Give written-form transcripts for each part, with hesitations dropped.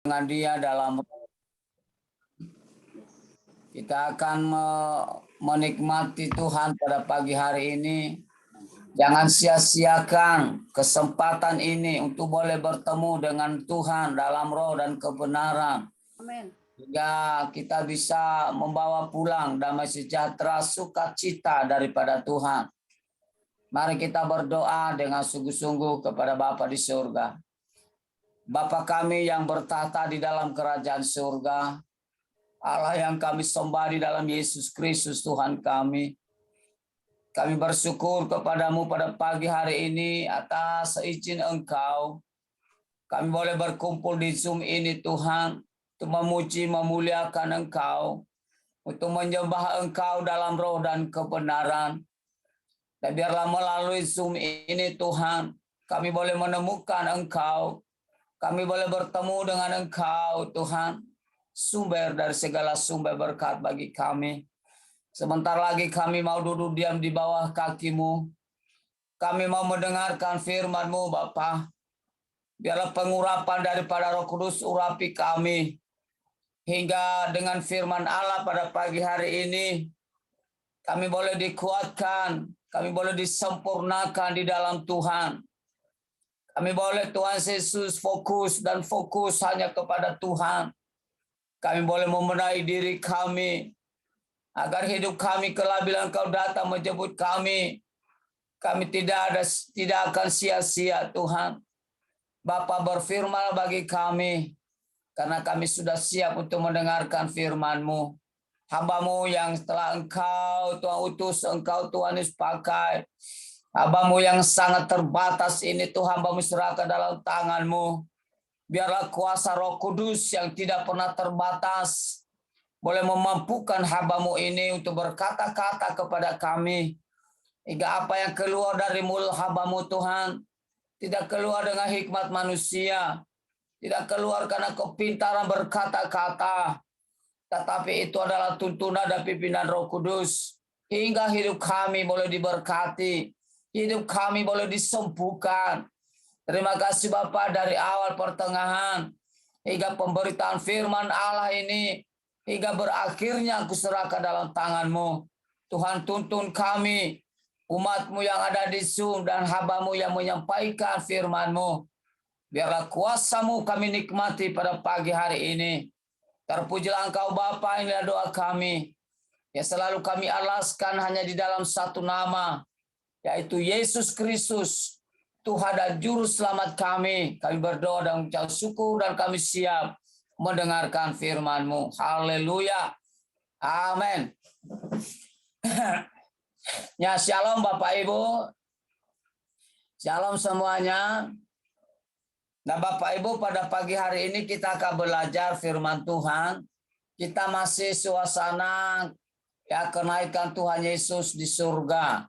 dengan Dia dalam kita akan menikmati Tuhan pada pagi hari ini. Jangan sia-siakan kesempatan ini untuk boleh bertemu dengan Tuhan dalam roh dan kebenaran. Amin. Hingga kita bisa membawa pulang damai sejahtera, sukacita daripada Tuhan. Mari kita berdoa dengan sungguh-sungguh kepada Bapa di surga. Bapa kami yang bertahta di dalam kerajaan surga, Allah yang kami sembah di dalam Yesus Kristus Tuhan kami. Kami bersyukur kepadamu pada pagi hari ini atas izin Engkau. Kami boleh berkumpul di Zoom ini Tuhan, untuk memuji, memuliakan Engkau, untuk menyembah Engkau dalam roh dan kebenaran. Dan biarlah melalui Zoom ini Tuhan, kami boleh menemukan Engkau, kami boleh bertemu dengan Engkau Tuhan, sumber dari segala sumber berkat bagi kami. Sebentar lagi kami mau duduk diam di bawah kaki-Mu. Kami mau mendengarkan firman-Mu Bapa. Biarlah pengurapan daripada Roh Kudus urapi kami. Hingga dengan firman Allah pada pagi hari ini, kami boleh dikuatkan, kami boleh disempurnakan di dalam Tuhan. Kami boleh Tuhan Yesus fokus hanya kepada Tuhan. Kami boleh membenahi diri kami, agar hidup kami kelak bila Engkau datang menjemput kami tidak akan sia-sia Tuhan. Bapa berfirman bagi kami, karena kami sudah siap untuk mendengarkan firman-Mu. Hamba-Mu yang telah Engkau Tuhan utus, Engkau Tuhan Yesus pakai. Hamba-Mu yang sangat terbatas ini Tuhan, hamba-Mu serahkan dalam tangan-Mu. Biarlah kuasa Roh Kudus yang tidak pernah terbatas boleh memampukan hamba-Mu ini untuk berkata-kata kepada kami. Hingga apa yang keluar dari mulut hamba-Mu Tuhan, tidak keluar dengan hikmat manusia, tidak keluar karena kepintaran berkata-kata, tetapi itu adalah tuntunan dan pimpinan Roh Kudus. Hingga hidup kami boleh diberkati, hidup kami boleh disembuhkan. Terima kasih Bapa dari awal pertengahan, hingga pemberitaan firman Allah ini, hingga berakhirnya aku serahkan dalam tangan-Mu. Tuhan tuntun kami, umat-Mu yang ada di Zoom dan hamba-Mu yang menyampaikan firman-Mu. Biarlah kuasa-Mu kami nikmati pada pagi hari ini. Terpujilah Engkau Bapa, inilah doa kami. Yang selalu kami alaskan hanya di dalam satu nama, yaitu Yesus Kristus, Tuhan dan Juru Selamat kami. Kami berdoa dan mengucap syukur dan kami siap mendengarkan firman-Mu. Haleluya. Amin. Ya, shalom Bapak Ibu. Shalom semuanya. Nah Bapak Ibu, pada pagi hari ini kita akan belajar firman Tuhan. Kita masih suasana ya kenaikan Tuhan Yesus di surga.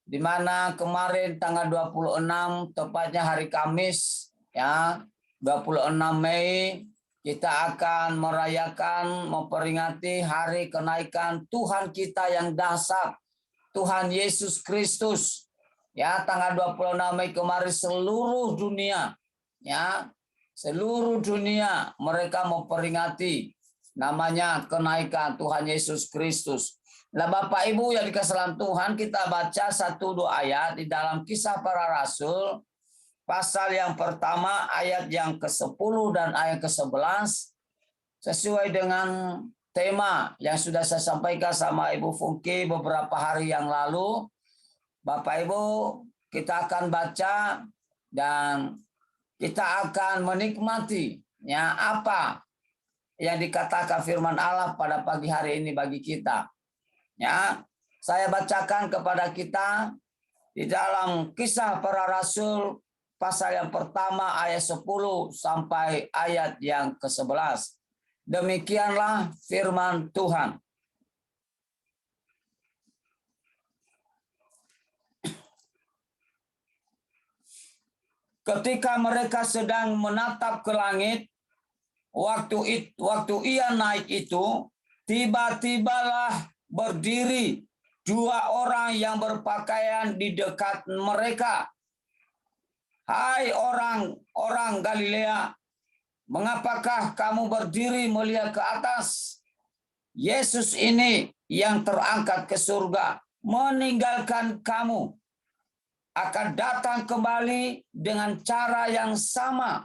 Di mana kemarin tanggal 26 tepatnya hari Kamis ya 26 Mei kita akan merayakan memperingati hari kenaikan Tuhan kita yang dahsyat, Tuhan Yesus Kristus. Ya, tanggal 26 Mei kemarin seluruh dunia mereka memperingati namanya kenaikan Tuhan Yesus Kristus. Nah Bapak Ibu yang dikasihi dalam Tuhan, kita baca 1-2 ayat di dalam Kisah Para Rasul, pasal yang pertama ayat yang ke-10 dan ayat ke-11, sesuai dengan tema yang sudah saya sampaikan sama Ibu Fungki beberapa hari yang lalu. Bapak Ibu, kita akan baca dan kita akan menikmati ya apa yang dikatakan firman Allah pada pagi hari ini bagi kita. Ya, saya bacakan kepada kita di dalam Kisah Para Rasul pasal yang pertama ayat 10 sampai ayat yang ke-11. Demikianlah firman Tuhan. Ketika mereka sedang menatap ke langit, waktu ia naik itu, tiba-tibalah berdiri 2 orang yang berpakaian di dekat mereka. Hai orang-orang Galilea, Mengapakah kamu berdiri melihat ke atas? Yesus ini yang terangkat ke surga meninggalkan kamu akan datang kembali dengan cara yang sama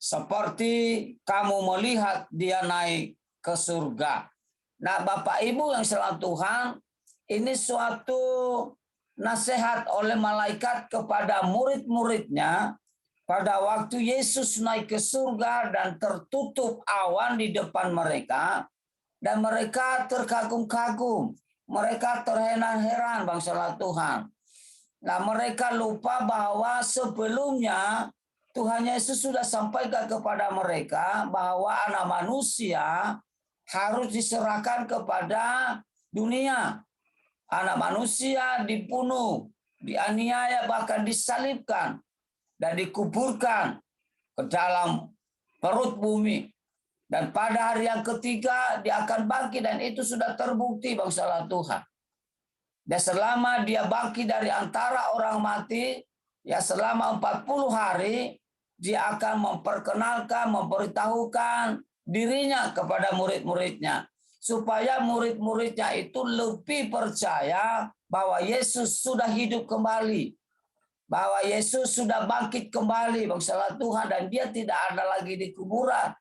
seperti kamu melihat dia naik ke surga. Nah, Bapak Ibu yang salam Tuhan, ini suatu nasihat oleh malaikat kepada murid-muridnya pada waktu Yesus naik ke surga dan tertutup awan di depan mereka, dan mereka terkagum-kagum, mereka terheran-heran bangsa Tuhan. Nah, mereka lupa bahwa sebelumnya Tuhan Yesus sudah sampaikan kepada mereka bahwa anak manusia harus diserahkan kepada dunia. Anak manusia dibunuh, dianiaya, bahkan disalibkan dan dikuburkan ke dalam perut bumi. Dan pada hari yang ketiga dia akan bangkit, dan itu sudah terbukti bangsa Tuhan. Dan selama dia bangkit dari antara orang mati, ya selama 40 hari, dia akan memperkenalkan, memberitahukan dirinya kepada murid-muridnya. Supaya murid-muridnya itu lebih percaya bahwa Yesus sudah hidup kembali. Bahwa Yesus sudah bangkit kembali bangsa Tuhan, dan dia tidak ada lagi di kuburan.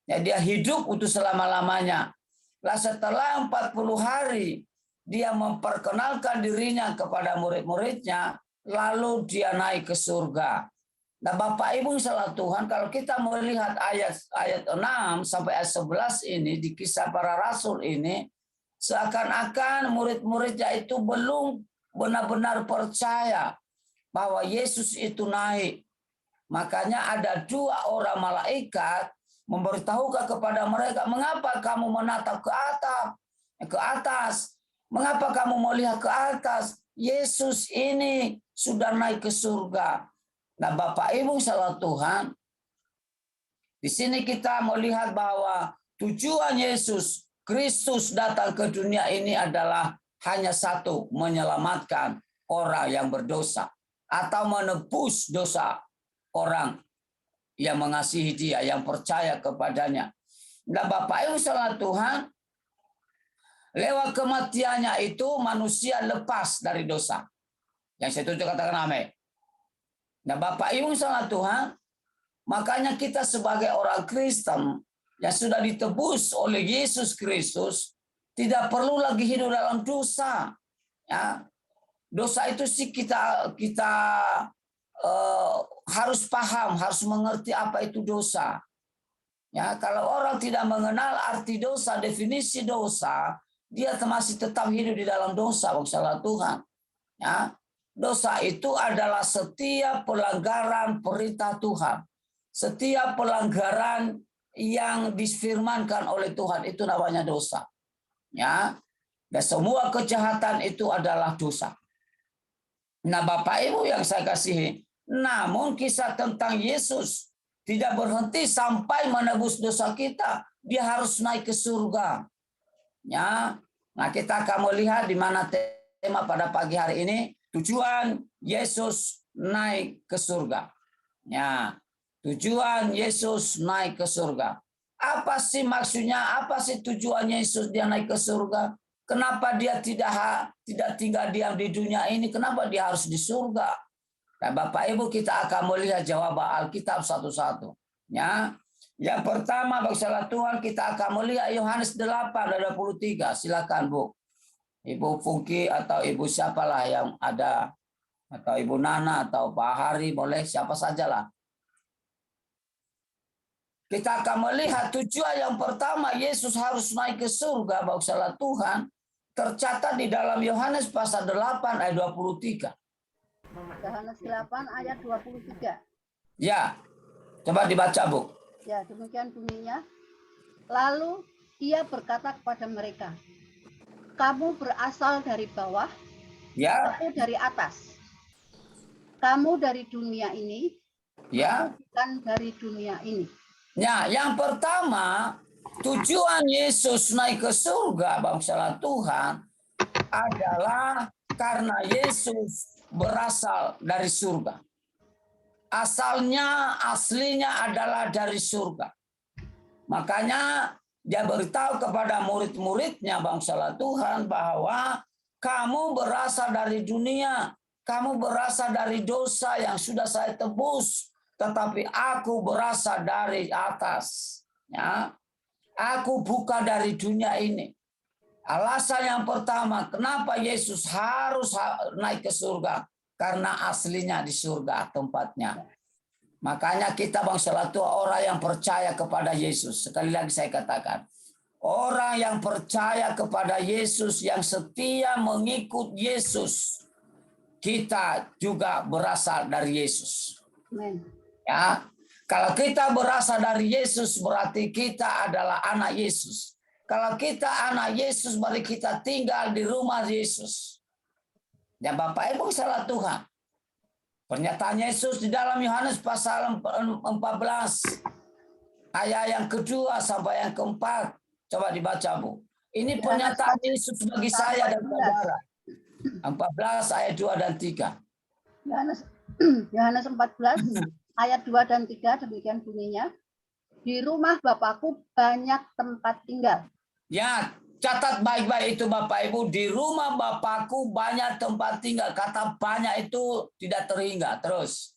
Ya, dia hidup untuk selama-lamanya. Lah setelah 40 hari dia memperkenalkan dirinya kepada murid-muridnya, lalu dia naik ke surga. Nah, Bapak Ibu salah Tuhan, kalau kita melihat ayat 6 sampai ayat 11 ini di Kisah Para Rasul ini, seakan-akan murid-muridnya itu belum benar-benar percaya bahwa Yesus itu naik. Makanya ada 2 orang malaikat memberitahukan kepada mereka, mengapa kamu menatap ke atas? Mengapa kamu melihat ke atas? Yesus ini sudah naik ke surga. Nah, Bapak Ibu salah Tuhan, di sini kita melihat bahwa tujuan Yesus Kristus datang ke dunia ini adalah hanya satu, menyelamatkan orang yang berdosa atau menebus dosa orang yang mengasihi dia, yang percaya kepadanya. Nah, Bapak Ibu salah Tuhan, lewat kematiannya itu manusia lepas dari dosa. Yang saya setuju katakan amin. Nah, Bapak Ibu salah Tuhan, makanya kita sebagai orang Kristen yang sudah ditebus oleh Yesus Kristus tidak perlu lagi hidup dalam dosa. Ya, dosa itu sih kita harus paham, harus mengerti apa itu dosa. Ya, kalau orang tidak mengenal arti dosa, definisi dosa, dia masih tetap hidup di dalam dosa, bangsa Tuhan. Ya, dosa itu adalah setiap pelanggaran perintah Tuhan, setiap pelanggaran yang difirmankan oleh Tuhan itu namanya dosa. Ya, dan semua kejahatan itu adalah dosa. Nah, Bapak Ibu yang saya kasihi, namun kisah tentang Yesus tidak berhenti sampai menebus dosa kita. Dia harus naik ke surga. Ya, nah kita akan melihat di mana tema pada pagi hari ini, tujuan Yesus naik ke surga. Ya, tujuan Yesus naik ke surga. Apa sih maksudnya? Apa sih tujuan Yesus dia naik ke surga? Kenapa dia tidak tinggal diam di dunia ini? Kenapa dia harus di surga? Nah, Bapak Ibu, kita akan melihat jawaban Alkitab satu-satu. Ya. Yang pertama, bangsa Tuhan, kita akan melihat Yohanes 8 ayat 23. Silakan, Bu. Ibu Fungki atau Ibu siapalah yang ada, atau Ibu Nana atau Pak Hari, boleh siapa sajalah. Kita akan melihat tujuan yang pertama Yesus harus naik ke surga, bangsa Tuhan, tercatat di dalam Yohanes pasal 8 ayat 23. Yohanes 8 ayat 23. Ya, coba dibaca, Bu. Ya, demikian bunyinya. Lalu ia berkata kepada mereka, kamu berasal dari bawah, Ya. aku dari atas. Kamu dari dunia ini, Ya. bukan dari dunia ini. Ya, yang pertama, tujuan Yesus naik ke surga, bangsa Tuhan, adalah karena Yesus berasal dari surga. Aslinya adalah dari surga. Makanya dia beritahu kepada murid-muridnya, bangsa Tuhan, bahwa kamu berasal dari dunia, kamu berasal dari dosa yang sudah saya tebus, tetapi aku berasal dari atas. Ya, aku bukan dari dunia ini. Alasan yang pertama, kenapa Yesus harus naik ke surga? Karena aslinya di surga tempatnya. Makanya kita bangsa Tua, orang yang percaya kepada Yesus. Sekali lagi saya katakan, orang yang percaya kepada Yesus, yang setia mengikut Yesus, kita juga berasal dari Yesus. Amen. Ya, kalau kita berasal dari Yesus, berarti kita adalah anak Yesus. Kalau kita anak Yesus, berarti kita tinggal di rumah Yesus. Ya Bapak Ibu salah Tuhan. Pernyataan Yesus di dalam Yohanes pasal 14 ayat yang kedua sampai yang keempat. Coba dibaca, Bu. Ini pernyataan Yesus bagi saya dan saudara. 14 ayat 2 dan 3. Yohanes 14 ayat 2 dan 3 demikian bunyinya. Di rumah Bapakku banyak tempat tinggal. Ya, catat baik-baik itu Bapak Ibu. Di rumah Bapakku banyak tempat tinggal. Kata banyak itu tidak terhingga. Terus.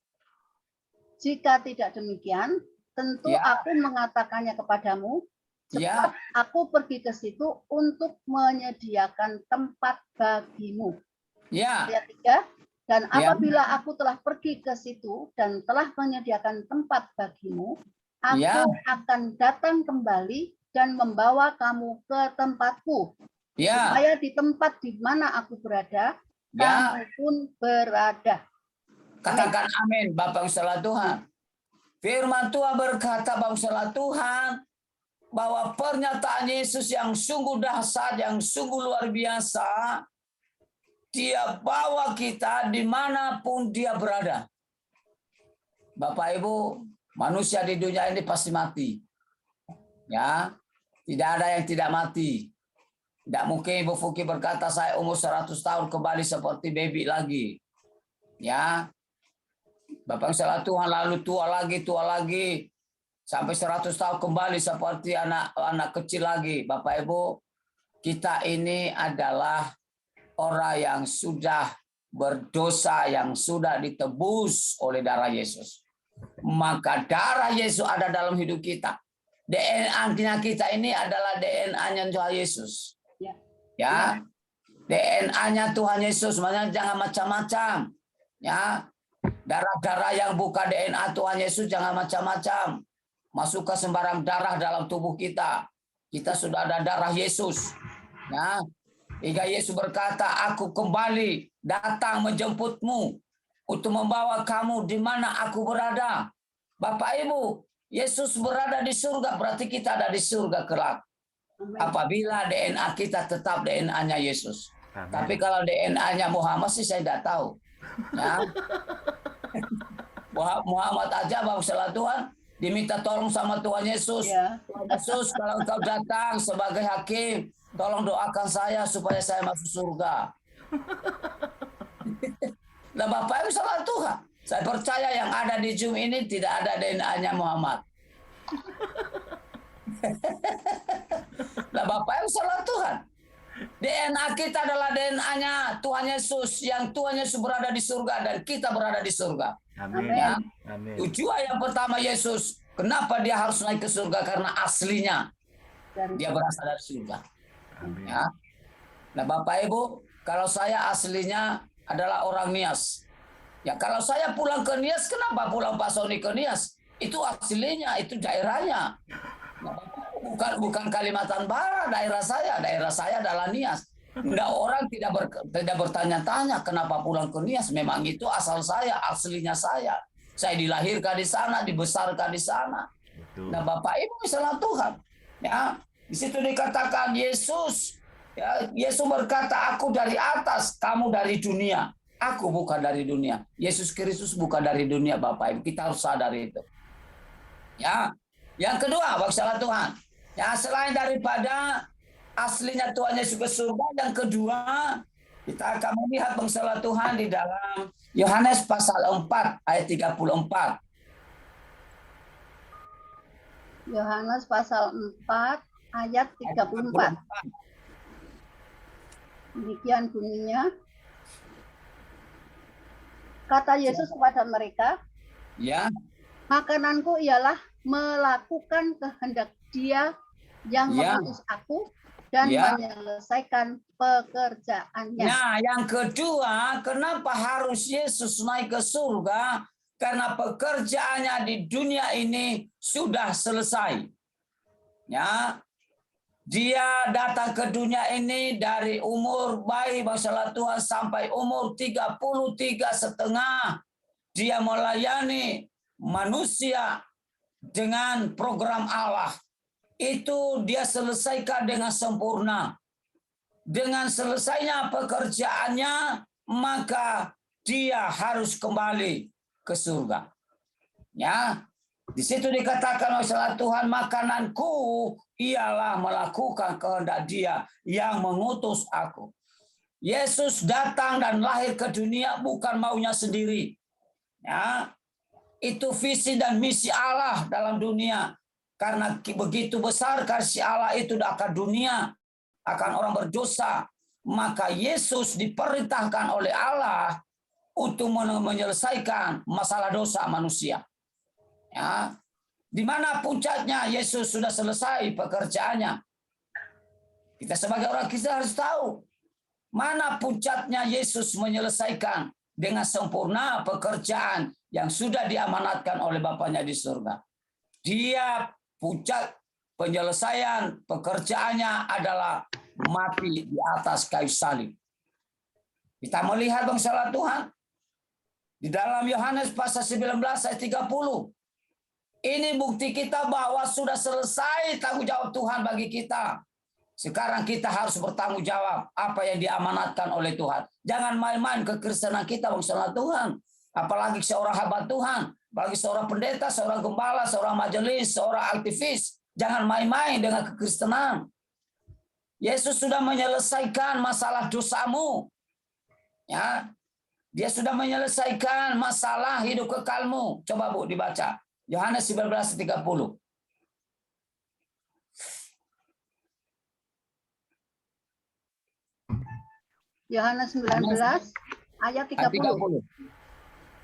Jika tidak demikian, tentu aku mengatakannya kepadamu, sebab aku pergi ke situ untuk menyediakan tempat bagimu. Ayat 3, dan apabila aku telah pergi ke situ dan telah menyediakan tempat bagimu, aku akan datang kembali dan membawa kamu ke tempatku, supaya di tempat di mana aku berada, kamu pun berada. Katakan amin, Bapak salah Tuhan. Firman Tuhan berkata, bangsa Tuhan, bahwa pernyataan Yesus yang sungguh dahsyat, yang sungguh luar biasa, dia bawa kita dimanapun dia berada. Bapak Ibu, manusia di dunia ini pasti mati. Ya, tidak ada yang tidak mati. Tidak mungkin Ibu Fuki berkata saya umur 100 tahun kembali seperti baby lagi. Ya, Bapak salah Tuhan lalu tua lagi. Sampai 100 tahun kembali seperti anak kecil lagi. Bapak Ibu, kita ini adalah orang yang sudah berdosa, yang sudah ditebus oleh darah Yesus. Maka darah Yesus ada dalam hidup kita. DNA-nya kita ini adalah DNA-nya Tuhan Yesus. Ya, DNA-nya Tuhan Yesus, makanya jangan macam-macam. Ya, darah-darah yang bukan DNA Tuhan Yesus jangan macam-macam. Masukkan sembarang darah dalam tubuh kita. Kita sudah ada darah Yesus. Ya, hingga Yesus berkata, aku kembali datang menjemputmu untuk membawa kamu di mana aku berada. Bapak Ibu, Yesus berada di surga, berarti kita ada di surga kelak. Apabila DNA kita tetap DNA-nya Yesus. Amen. Tapi kalau DNA-nya Muhammad sih saya tidak tahu. Ya. Muhammad aja bangsa Tuhan diminta tolong sama Tuhan Yesus. Tuhan Yesus, kalau engkau datang sebagai hakim, tolong doakan saya supaya saya masuk surga. Nah Bapak Ibu salah Tuhan. Saya percaya yang ada di Zoom ini tidak ada DNA-nya Muhammad. Nah Bapak Ibu salah Tuhan. DNA kita adalah DNA-nya Tuhan Yesus, yang Tuhan Yesus berada di surga dan kita berada di surga. Amin. Ya. Amin. Tujuan yang pertama Yesus, kenapa dia harus naik ke surga? Karena aslinya dia berasal dari surga. Amin. Ya. Nah Bapak Ibu, kalau saya aslinya adalah orang Nias. Ya kalau saya pulang ke Nias, kenapa pulang Pak Sony ke Nias? Itu aslinya, itu daerahnya. Nah, bukan Kalimantan Barat, daerah saya adalah Nias. Nggak, orang tidak bertanya-tanya kenapa pulang ke Nias. Memang itu asal saya, aslinya saya. Saya dilahirkan di sana, dibesarkan di sana. Betul. Nah Bapak Ibu salah Tuhan. Ya, di situ dikatakan Yesus. Ya, Yesus berkata, aku dari atas, kamu dari dunia. Aku bukan dari dunia. Yesus Kristus bukan dari dunia, Bapak Ibu. Kita harus sadar itu. Ya, yang kedua, bangsa Tuhan. Ya, selain daripada aslinya Tuhan Yesus ke surga, yang kedua, kita akan melihat bangsa Tuhan di dalam Yohanes pasal 4 ayat 34. Yohanes pasal 4 ayat 34. Demikian bunyinya. Kata Yesus kepada mereka, Ya, makananku ialah melakukan kehendak Dia yang Ya. mengutus aku dan Ya. menyelesaikan pekerjaannya. Nah, yang kedua, kenapa harus Yesus naik ke surga? Karena pekerjaannya di dunia ini sudah selesai. Ya, dia datang ke dunia ini dari umur bayi masalah Tuhan sampai umur 33,5. Dia melayani manusia dengan program Allah. Itu dia selesaikan dengan sempurna. Dengan selesainya pekerjaannya, maka dia harus kembali ke surga. Ya, di situ dikatakan oleh Tuhan, makananku ialah melakukan kehendak Dia yang mengutus aku. Yesus datang dan lahir ke dunia bukan maunya sendiri. Ya, itu visi dan misi Allah dalam dunia. Karena begitu besar kasih Allah itu akan dunia, akan orang berdosa, maka Yesus diperintahkan oleh Allah untuk menyelesaikan masalah dosa manusia. Ya, di mana puncaknya Yesus sudah selesai pekerjaannya. Kita sebagai orang Kristen harus tahu mana puncaknya Yesus menyelesaikan dengan sempurna pekerjaan yang sudah diamanatkan oleh Bapaknya di surga. Dia puncak penyelesaian pekerjaannya adalah mati di atas kayu salib. Kita melihat bangsa Tuhan di dalam Yohanes pasal 19 ayat 30. Ini bukti kita bahwa sudah selesai tanggung jawab Tuhan bagi kita. Sekarang kita harus bertanggung jawab apa yang diamanatkan oleh Tuhan. Jangan main-main kekristenan kita bangsa Tuhan. Apalagi seorang hamba Tuhan, bagi seorang pendeta, seorang gembala, seorang majelis, seorang aktivis. Jangan main-main dengan kekristenan. Yesus sudah menyelesaikan masalah dosamu. Ya, Dia sudah menyelesaikan masalah hidup kekalmu. Coba Bu dibaca. Yohanes 19:30. Yohanes 19 ayat 30.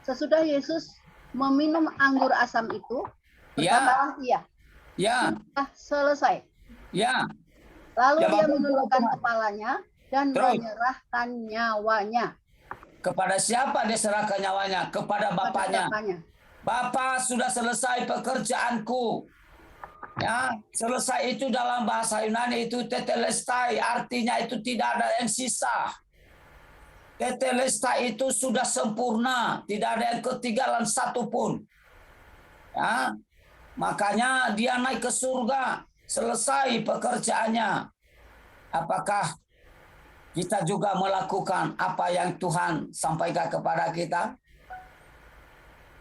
Sesudah Yesus meminum anggur asam itu, berkatalah ia, Ya. sudah selesai. Ya. Lalu dia menundukkan kepalanya dan menyerahkan nyawanya. Kepada siapa dia serahkan nyawanya? Kepada Bapaknya. Bapa, sudah selesai pekerjaanku. Ya, selesai itu dalam bahasa Yunani itu tetelestai, artinya itu tidak ada yang sisa. Tetelestai itu sudah sempurna, tidak ada yang ketinggalan satu pun. Ya, makanya dia naik ke surga, selesai pekerjaannya. Apakah kita juga melakukan apa yang Tuhan sampaikan kepada kita?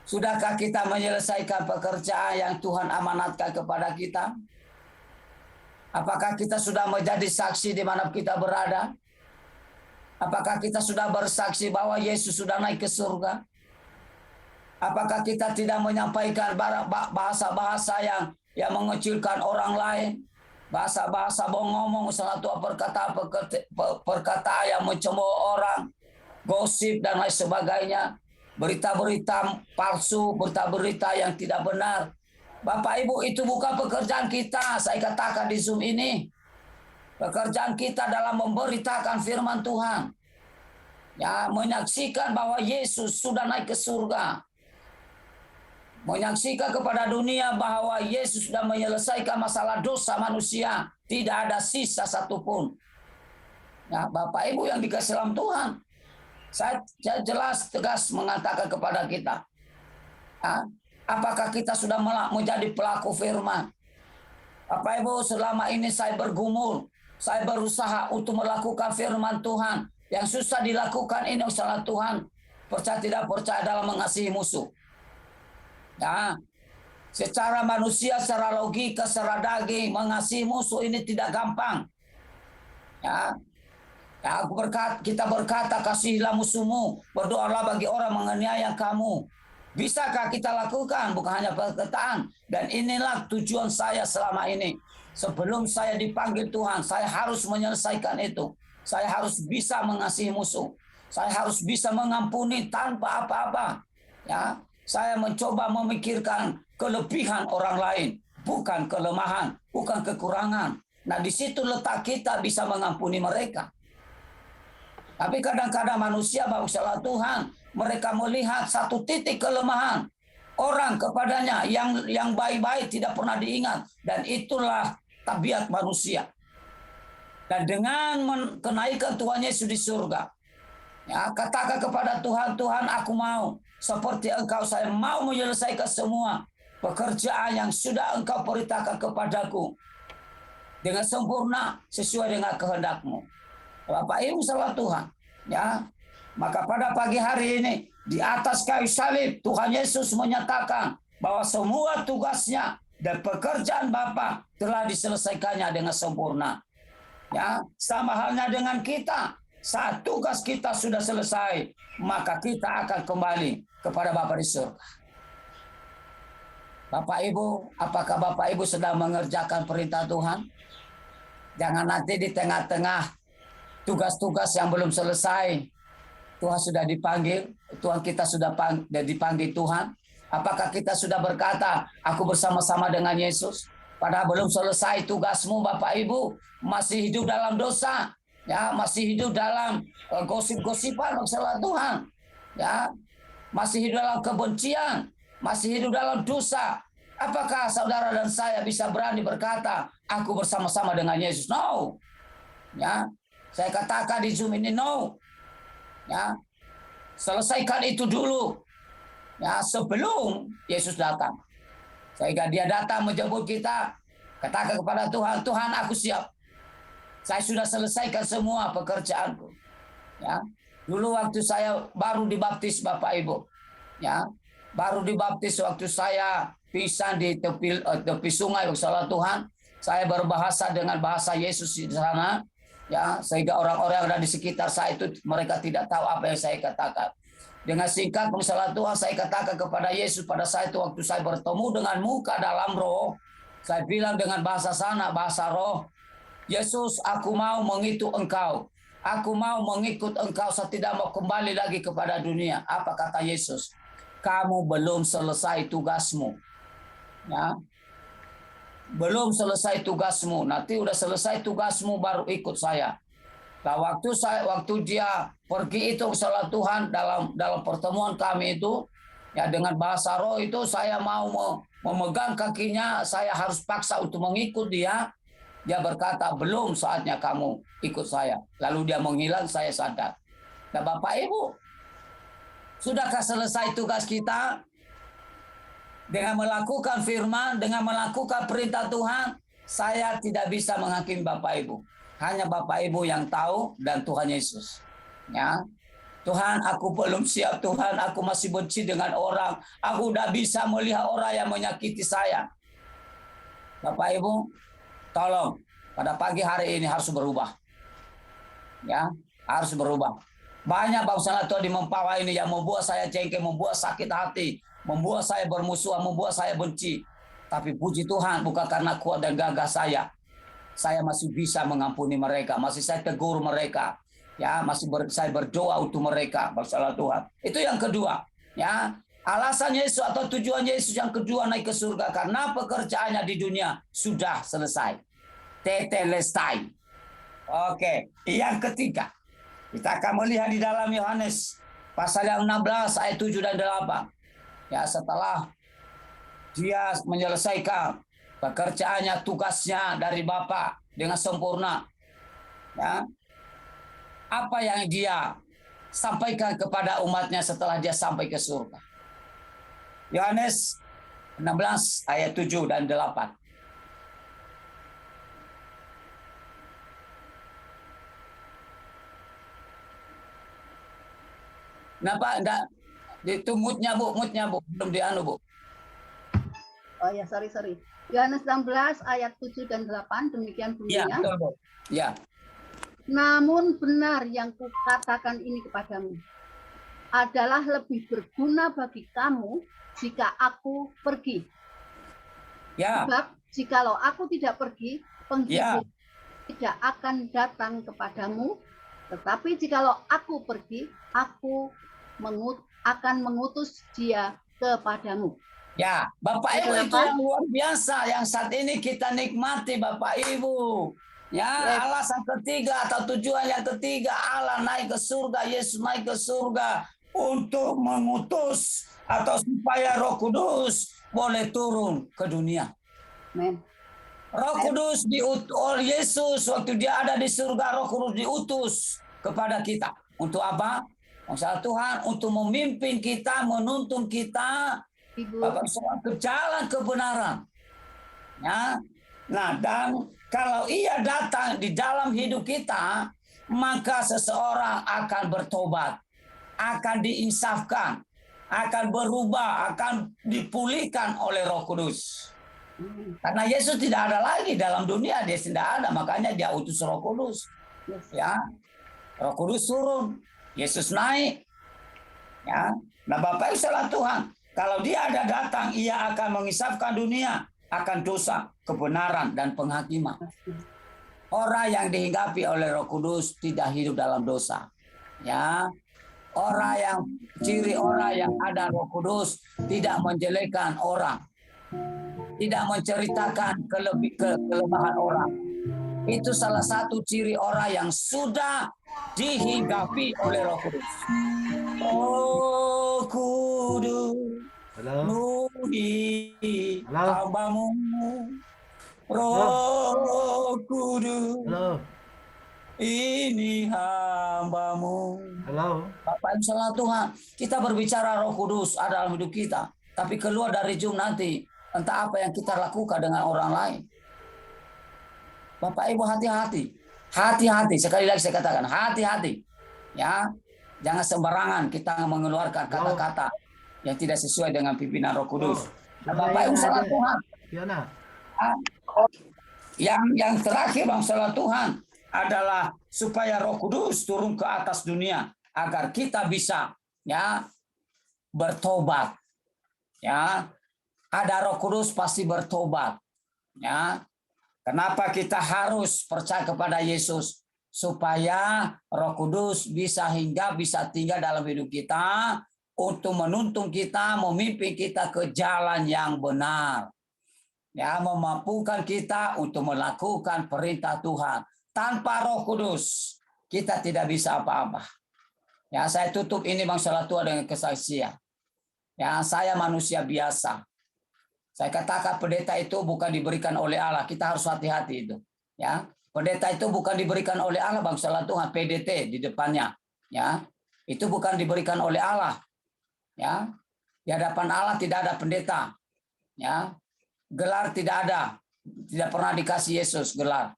Sudahkah kita menyelesaikan pekerjaan yang Tuhan amanatkan kepada kita? Apakah kita sudah menjadi saksi di mana kita berada? Apakah kita sudah bersaksi bahwa Yesus sudah naik ke surga? Apakah kita tidak menyampaikan bahasa-bahasa yang mengecilkan orang lain? Bahasa-bahasa ngomong, satu perkataan yang mencemooh orang, gosip dan lain sebagainya. Berita-berita palsu, berita-berita yang tidak benar. Bapak Ibu, itu bukan pekerjaan kita. Saya katakan di Zoom ini. Pekerjaan kita dalam memberitakan firman Tuhan. Ya, menyaksikan bahwa Yesus sudah naik ke surga. Menyaksikan kepada dunia bahwa Yesus sudah menyelesaikan masalah dosa manusia. Tidak ada sisa satupun. Ya, Bapak Ibu yang dikasih dalam Tuhan. Saya jelas tegas mengatakan kepada kita, apakah kita sudah menjadi pelaku firman? Bapak Ibu, selama ini saya bergumul, saya berusaha untuk melakukan firman Tuhan. Yang susah dilakukan ini usaha Tuhan, percaya tidak percaya dalam mengasihi musuh. Ya, secara manusia, secara logika, secara daging, mengasihi musuh ini tidak gampang. Ya, kita berkata, kasihilah musuhmu, berdoalah bagi orang menganiaya kamu. Bisakah kita lakukan? Bukan hanya perkataan. Dan inilah tujuan saya selama ini. Sebelum saya dipanggil Tuhan, saya harus menyelesaikan itu. Saya harus bisa mengasihi musuh. Saya harus bisa mengampuni tanpa apa-apa. Ya, saya mencoba memikirkan kelebihan orang lain, bukan kelemahan, bukan kekurangan. Nah, di situ letak kita bisa mengampuni mereka. Tapi kadang-kadang manusia bangsa Tuhan, mereka melihat satu titik kelemahan orang kepadanya yang baik-baik tidak pernah diingat, dan itulah tabiat manusia. Dan dengan kenaikan Tuhan Yesus di surga, ya, katakan kepada Tuhan, Tuhan, aku mau seperti Engkau, saya mau menyelesaikan semua pekerjaan yang sudah Engkau perintahkan kepadaku dengan sempurna sesuai dengan kehendak-Mu. Bapak Ibu salah Tuhan, ya. Maka pada pagi hari ini di atas kayu salib Tuhan Yesus menyatakan bahwa semua tugasnya dan pekerjaan Bapa telah diselesaikannya dengan sempurna. Ya, sama halnya dengan kita. Saat tugas kita sudah selesai, maka kita akan kembali kepada Bapa di surga. Bapak Ibu, apakah Bapak Ibu sedang mengerjakan perintah Tuhan? Jangan nanti di tengah-tengah tugas-tugas yang belum selesai, Tuhan sudah dipanggil, Tuhan kita sudah dipanggil Tuhan. Apakah kita sudah berkata, aku bersama-sama dengan Yesus? Padahal belum selesai tugasmu, Bapak Ibu, masih hidup dalam dosa, ya, masih hidup dalam gosip-gosipan masalah Tuhan, ya, masih hidup dalam kebencian, masih hidup dalam dosa. Apakah saudara dan saya bisa berani berkata, aku bersama-sama dengan Yesus? No, ya, saya katakan di Zoom ini no, ya, selesaikan itu dulu, ya, sebelum Yesus datang. Sehingga dia datang menjemput kita, katakan kepada Tuhan, Tuhan, aku siap. Saya sudah selesaikan semua pekerjaanku. Ya, dulu waktu saya baru dibaptis Bapak Ibu, ya, baru dibaptis waktu saya pisah di tepi sungai, salah Tuhan, saya berbahasa dengan bahasa Yesus di sana, ya, sehingga orang-orang yang ada di sekitar saya itu mereka tidak tahu apa yang saya katakan. Dengan singkat, salah Tuhan, saya katakan kepada Yesus pada saat itu waktu saya bertemu dengan muka dalam roh, saya bilang dengan bahasa sana, bahasa roh, Yesus, aku mau mengikut Engkau. Aku mau mengikut Engkau, saya tidak mau kembali lagi kepada dunia. Apa kata Yesus? Kamu belum selesai tugasmu. Ya. Belum selesai tugasmu. Nanti udah selesai tugasmu baru ikut saya. Nah, waktu dia pergi itu salah Tuhan dalam pertemuan kami itu, ya, dengan bahasa roh itu saya mau memegang kakinya, saya harus paksa untuk mengikut dia. Dia berkata, belum saatnya kamu ikut saya. Lalu dia menghilang, saya sadar. Nah, Bapak Ibu, sudahkah selesai tugas kita? Dengan melakukan firman, dengan melakukan perintah Tuhan, saya tidak bisa menghakimi Bapak Ibu. Hanya Bapak Ibu yang tahu dan Tuhan Yesus. Ya, Tuhan, aku belum siap. Tuhan, aku masih benci dengan orang. Aku udah bisa melihat orang yang menyakiti saya. Bapak Ibu, tolong pada pagi hari ini harus berubah. Ya, harus berubah. Banyak bangsa Tuhan di Mempawah ini yang membuat saya jengkel, membuat sakit hati, membuat saya bermusuhan, membuat saya benci. Tapi puji Tuhan, bukan karena kuat dan gagah saya masih bisa mengampuni mereka, masih saya tegur mereka, ya, masih saya berdoa untuk mereka, masalah Tuhan. Itu yang kedua, ya. Alasan Yesus atau tujuan Yesus yang kedua naik ke surga karena pekerjaannya di dunia sudah selesai. Tetelestai. Oke, yang ketiga, kita akan melihat di dalam Yohanes pasal yang 16 ayat 7 dan 8. Ya, setelah dia menyelesaikan pekerjaannya, tugasnya dari Bapa dengan sempurna, ya, apa yang dia sampaikan kepada umatnya setelah dia sampai ke surga? Yohanes 16 ayat 7 dan 8. Kenapa enggak itu mutnya Bu, belum dianu Bu. Oh ya, sorry. Yohanes 16 ayat 7 dan 8 demikian bunyinya. Ya, betul, Bu. Ya. Namun benar yang kukatakan ini kepadamu, adalah lebih berguna bagi kamu jika aku pergi. Ya. Sebab jikalau aku tidak pergi, penghibur Ya. tidak akan datang kepadamu, tetapi jikalau aku pergi, aku akan mengutus dia kepadamu. Ya, Bapak Ibu, itu Kenapa? yang luar biasa yang saat ini kita nikmati, Bapak Ibu. Ya, Yes. alasan ketiga atau tujuan yang ketiga, Allah naik ke surga, Yesus naik ke surga untuk mengutus atau supaya Roh Kudus boleh turun ke dunia. Amen. Roh Kudus diutus oleh Yesus waktu dia ada di surga, Roh Kudus diutus kepada kita. Untuk apa? Masalah Tuhan untuk memimpin kita, menuntun kita Bapak Saudara ke jalan kebenaran. Ya. Nah, dan kalau ia datang di dalam hidup kita, maka seseorang akan bertobat, akan diinsafkan, akan berubah, akan dipulihkan oleh Roh Kudus. Karena Yesus tidak ada lagi dalam dunia, dia tidak ada, makanya dia utus Roh Kudus. Ya. Roh Kudus turun, Yesus naik. Ya. Nah, Bapak salah Tuhan, kalau dia ada datang, ia akan mengisafkan dunia akan dosa, kebenaran, dan penghakiman. Orang yang dihinggapi oleh Roh Kudus tidak hidup dalam dosa. Ya, ciri orang yang ada Roh Kudus tidak menjelekkan orang, tidak menceritakan kelemahan orang. Itu salah satu ciri orang yang sudah dihinggapi oleh Roh Kudus. Roh Kudus, penuhi hambamu. Roh Kudus, ini hambamu. Bapak salah Tuhan, kita berbicara Roh Kudus ada dalam hidup kita, tapi keluar dari Zoom nanti, entah apa yang kita lakukan dengan orang lain. Bapak Ibu hati-hati, hati-hati. Sekali lagi saya katakan hati-hati, ya, jangan sembarangan kita mengeluarkan kata-kata yang tidak sesuai dengan pimpinan Roh Kudus. Nah, Bapak Ibu salah Tuhan. Yang terakhir Bang salah Tuhan adalah supaya Roh Kudus turun ke atas dunia agar kita bisa ya bertobat. Ya. Ada Roh Kudus pasti bertobat. Ya. Kenapa kita harus percaya kepada Yesus? Supaya Roh Kudus bisa tinggal dalam hidup kita untuk menuntun kita, memimpin kita ke jalan yang benar. Ya, memampukan kita untuk melakukan perintah Tuhan. Tanpa Roh Kudus, kita tidak bisa apa-apa. Ya, saya tutup ini Bang Salah Tua dengan kesaksian. Ya, saya manusia biasa. Saya katakan pendeta itu bukan diberikan oleh Allah. Kita harus hati-hati itu. Ya, pendeta itu bukan diberikan oleh Allah, Bang salah Tuhan, PDT di depannya. Ya, itu bukan diberikan oleh Allah. Ya, di hadapan Allah tidak ada pendeta. Ya, gelar tidak ada, tidak pernah dikasih Yesus gelar.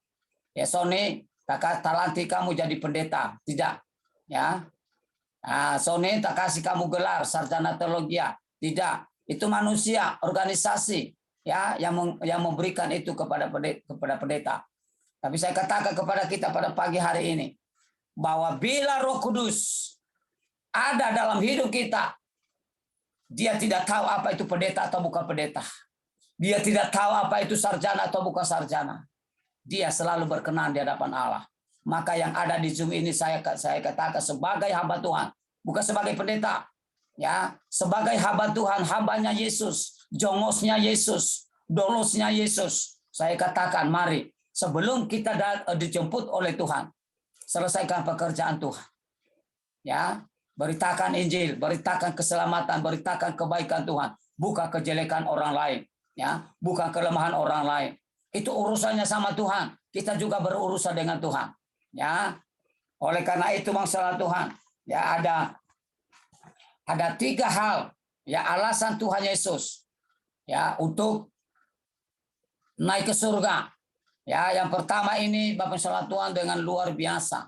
Ya, Sony, tak talanti kamu jadi pendeta, tidak. Ya, nah, Sony tak kasih kamu gelar sarjana teologi, tidak. Itu manusia, organisasi ya yang memberikan itu kepada pendeta. Tapi saya katakan kepada kita pada pagi hari ini bahwa bila Roh Kudus ada dalam hidup kita, dia tidak tahu apa itu pendeta atau bukan pendeta. Dia tidak tahu apa itu sarjana atau bukan sarjana. Dia selalu berkenan di hadapan Allah. Maka yang ada di Zoom ini saya katakan sebagai hamba Tuhan, bukan sebagai pendeta. Ya, sebagai hamba Tuhan, hambanya Yesus, jongosnya Yesus, dolosnya Yesus. Saya katakan, mari sebelum kita dijemput oleh Tuhan, selesaikan pekerjaan Tuhan. Ya, beritakan Injil, beritakan keselamatan, beritakan kebaikan Tuhan, bukan kejelekan orang lain, ya, bukan kelemahan orang lain. Itu urusannya sama Tuhan. Kita juga berurusan dengan Tuhan. Ya, oleh karena itu masalah Tuhan, ya ada 3 hal ya alasan Tuhan Yesus ya untuk naik ke surga. Ya, yang pertama ini Bapak salah Tuhan dengan luar biasa.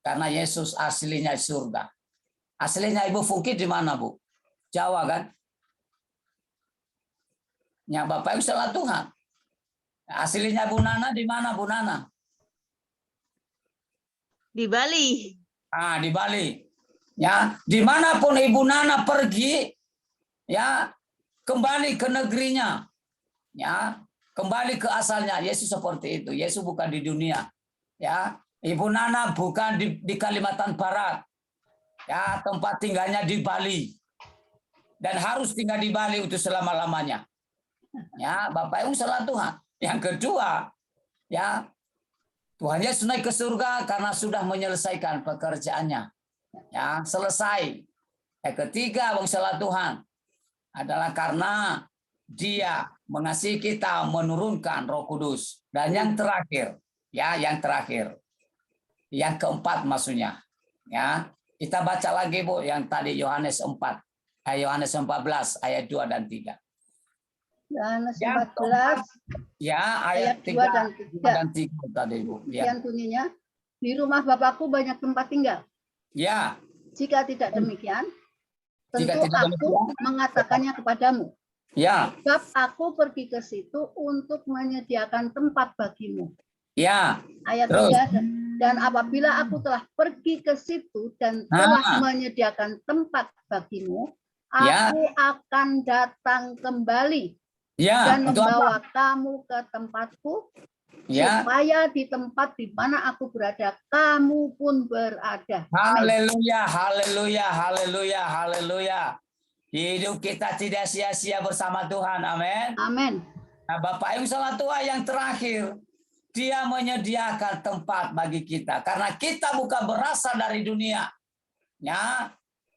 Karena Yesus aslinya surga. Aslinya Ibu Fungki di mana, Bu? Jawa kan? Ya, Bapak Ibu salah Tuhan. Aslinya Bu Nana di mana, Bu Nana? Di Bali. Di Bali. Ya, dimanapun Ibu Nana pergi, ya, kembali ke negerinya, ya, kembali ke asalnya. Yesus seperti itu. Yesus bukan di dunia, ya. Ibu Nana bukan di Kalimantan Barat, ya, tempat tinggalnya di Bali, dan harus tinggal di Bali untuk selama-lamanya. Ya, Bapak Ibu salah Tuhan. Yang kedua, ya, Tuhan Yesus naik ke surga karena sudah menyelesaikan pekerjaannya. Ya, selesai. Yang ketiga, salah Tuhan adalah karena Dia mengasihi kita, menurunkan Roh Kudus. Dan yang terakhir, ya, yang terakhir, yang keempat maksudnya, ya, kita baca lagi Bu, yang tadi Yohanes 4, Yohanes 14 ayat 2 dan 3. Yohanes Yang 14 ya, ayat 2 dan 3 tadi Bu. Ya. Yang bunyinya, di rumah Bapakku banyak tempat tinggal. Ya. Jika tidak demikian, tentu Jika tidak aku demikian, mengatakannya kepadamu. Ya. Sebab aku pergi ke situ untuk menyediakan tempat bagimu. Ya. Ayat Terus. 3, dan apabila aku telah pergi ke situ dan telah menyediakan tempat bagimu, aku akan datang kembali dan membawa kamu ke tempatku, supaya di tempat di mana aku berada, kamu pun berada. Haleluya, haleluya, haleluya, haleluya. Hidup kita tidak sia-sia bersama Tuhan. Amin. Amin. Nah, Bapak Ibu salah Tuhan, yang terakhir, Dia menyediakan tempat bagi kita karena kita bukan berasal dari dunia. Ya.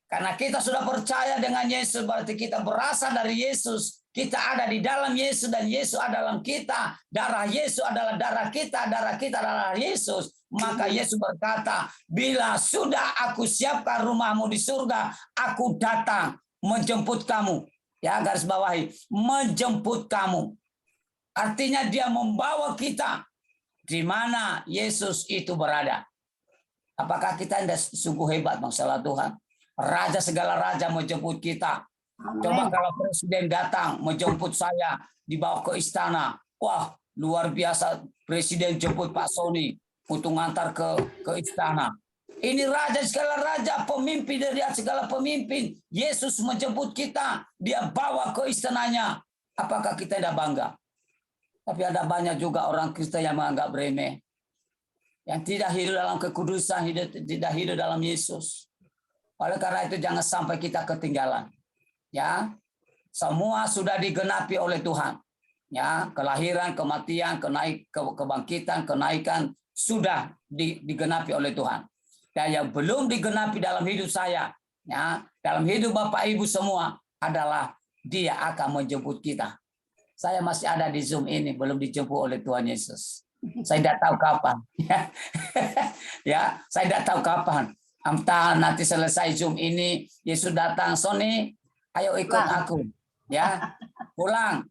Karena kita sudah percaya dengan Yesus, berarti kita berasal dari Yesus. Kita ada di dalam Yesus dan Yesus ada dalam kita. Darah Yesus adalah darah kita adalah Yesus. Maka Yesus berkata, bila sudah aku siapkan rumahmu di surga, aku datang menjemput kamu. Ya, garis bawahi, menjemput kamu. Artinya Dia membawa kita di mana Yesus itu berada. Apakah kita tidak sungguh hebat, masalah Tuhan? Raja segala raja menjemput kita. Coba kalau presiden datang menjemput saya, dibawa ke istana. Wah, luar biasa, presiden jemput Pak Sony untuk ngantar ke istana. Ini raja segala raja, pemimpin dari segala pemimpin. Yesus menjemput kita, Dia bawa ke istananya. Apakah kita tidak bangga? Tapi ada banyak juga orang Kristen yang menganggap remeh. Yang tidak hidup dalam kekudusan, tidak hidup dalam Yesus. Oleh karena itu jangan sampai kita ketinggalan. Ya, semua sudah digenapi oleh Tuhan. Ya, kelahiran, kematian, kebangkitan, kenaikan sudah digenapi oleh Tuhan. Dan yang belum digenapi dalam hidup saya, ya, dalam hidup Bapak Ibu semua adalah Dia akan menjemput kita. Saya masih ada di Zoom ini, belum dijemput oleh Tuhan Yesus. Saya tidak tahu kapan. Ya, saya tidak tahu kapan. Entah nanti selesai Zoom ini, Yesus datang, Sony, ayo ikut aku. Ya, pulang.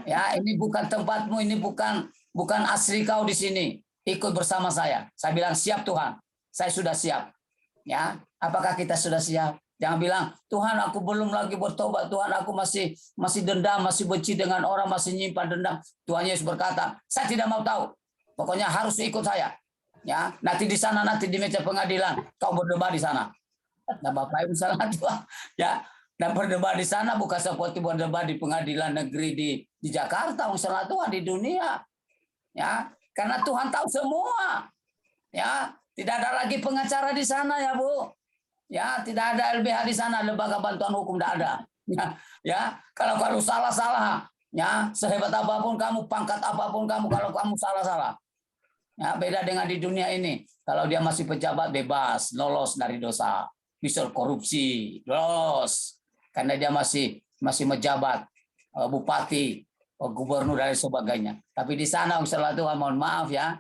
Ya, ini bukan tempatmu, ini bukan asli kau di sini. Ikut bersama saya. Saya bilang siap Tuhan. Saya sudah siap. Ya, apakah kita sudah siap? Jangan bilang, Tuhan aku belum lagi bertobat, Tuhan aku masih dendam, masih benci dengan orang, masih nyimpan dendam. Tuhan Yesus berkata, saya tidak mau tahu. Pokoknya harus ikut saya. Ya, nanti di sana, nanti di meja pengadilan, kau berdebat di sana. Nah, Bapak Ibu salah Tuhan. Ya, dan berdebat di sana bukan seperti berdebat di pengadilan negeri di Jakarta, salah Tuhan di dunia. Ya, karena Tuhan tahu semua. Ya, tidak ada lagi pengacara di sana ya, Bu. Ya, tidak ada LBH di sana, lembaga bantuan hukum tidak ada. Ya, kalau salah, ya, sehebat apapun kamu, pangkat apapun kamu, kalau kamu salah. Ya, beda dengan di dunia ini. Kalau dia masih pejabat bebas, lolos dari dosa, bisa korupsi, lolos. Karena dia masih menjabat bupati, gubernur dan sebagainya. Tapi di sana salah Tuhan, mohon maaf ya.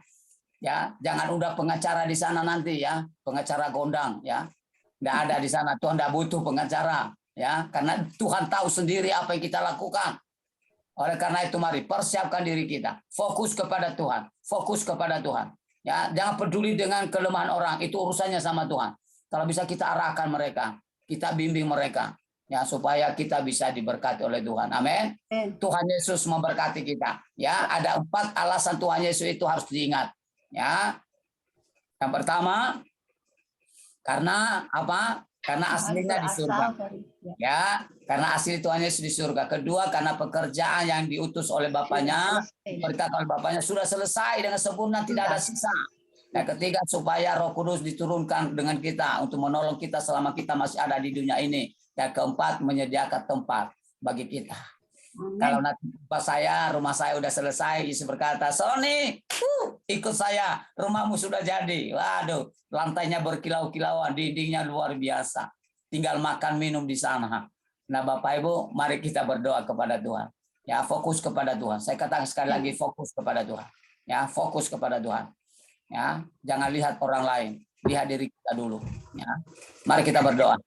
Ya, jangan udah pengacara di sana nanti ya, pengacara gondang ya. Tidak ada di sana. Tuhan tidak butuh pengacara, ya, karena Tuhan tahu sendiri apa yang kita lakukan. Oleh karena itu mari persiapkan diri kita, fokus kepada Tuhan, fokus kepada Tuhan. Ya, jangan peduli dengan kelemahan orang, itu urusannya sama Tuhan. Kalau bisa kita arahkan mereka, kita bimbing mereka, ya, supaya kita bisa diberkati oleh Tuhan. Amin. Tuhan Yesus memberkati kita. Ya, ada 4 alasan Tuhan Yesus itu harus diingat. Ya, yang pertama, karena apa? karena aslinya di surga. Ya, karena asli Tuhan Yesus di surga. Kedua, karena pekerjaan yang diutus oleh Bapaknya, diperintahkan oleh Bapaknya sudah selesai dengan sempurna, tidak ada sisa. Yang ketiga, supaya Roh Kudus diturunkan dengan kita untuk menolong kita selama kita masih ada di dunia ini. Yang keempat, menyediakan tempat bagi kita. Kalau nanti rumah saya udah selesai, Yesus berkata, Sony, ikut saya, rumahmu sudah jadi. Waduh, lantainya berkilau-kilauan, dindingnya luar biasa. Tinggal makan minum di sana. Nah, Bapak Ibu, mari kita berdoa kepada Tuhan. Ya, fokus kepada Tuhan. Saya katakan sekali lagi, fokus kepada Tuhan. Ya, fokus kepada Tuhan. Ya, jangan lihat orang lain, lihat diri kita dulu. Ya, mari kita berdoa.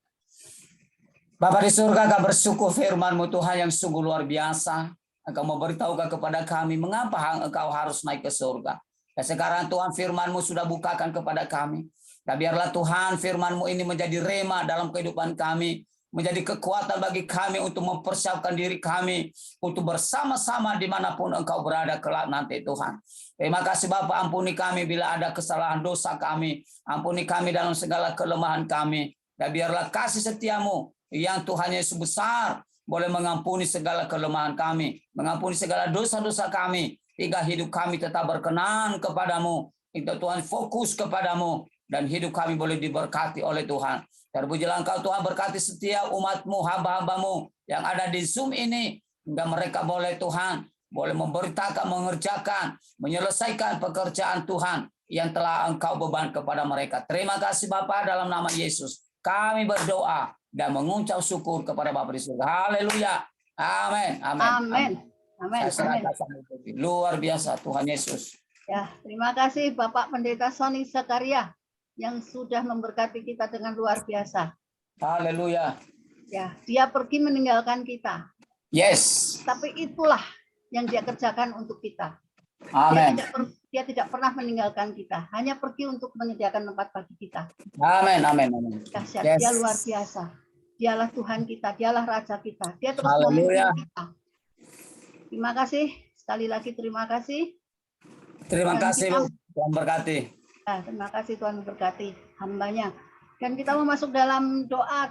Bapa di surga, Kau bersyukur firman-Mu Tuhan yang sungguh luar biasa. Engkau memberitahukan kepada kami mengapa Engkau harus naik ke surga. Dan sekarang Tuhan firman-Mu sudah bukakan kepada kami. Dan biarlah Tuhan firman-Mu ini menjadi rema dalam kehidupan kami. Menjadi kekuatan bagi kami untuk mempersiapkan diri kami. Untuk bersama-sama dimanapun Engkau berada kelak nanti Tuhan. Terima kasih Bapak, ampuni kami bila ada kesalahan dosa kami. Ampuni kami dalam segala kelemahan kami. Dan biarlah kasih setia-Mu yang Tuhan Yesus besar boleh mengampuni segala kelemahan kami. Mengampuni segala dosa-dosa kami. Hingga hidup kami tetap berkenan kepadamu. Hingga Tuhan fokus kepadamu. Dan hidup kami boleh diberkati oleh Tuhan. Terpujilah Engkau Tuhan, berkati setiap umat-Mu, hamba-hamba-Mu yang ada di Zoom ini. Hingga mereka boleh Tuhan, boleh memberitakan, mengerjakan, menyelesaikan pekerjaan Tuhan yang telah Engkau beban kepada mereka. Terima kasih Bapa, dalam nama Yesus. Kami berdoa dan mengucap syukur kepada Bapa di surga. Haleluya. Amin. Amin. Amin. Amin. Luar biasa Tuhan Yesus. Ya, terima kasih Bapak Pendeta Sony Zakaria yang sudah memberkati kita dengan luar biasa. Haleluya. Ya, dia pergi meninggalkan kita. Yes. Tapi itulah yang dia kerjakan untuk kita. Amin. Dia tidak pernah meninggalkan kita, hanya pergi untuk menyediakan tempat bagi kita. Amin. Amin. Amin. Dahsyat, yes. Dia luar biasa. Dialah Tuhan kita, dialah Raja kita. Dia terus memimpin kita. Terima kasih. Sekali lagi terima kasih. Terima kasih, Bu. Tuhan berkati. Terima kasih Tuhan memberkati hambanya. Dan kita mau masuk dalam doa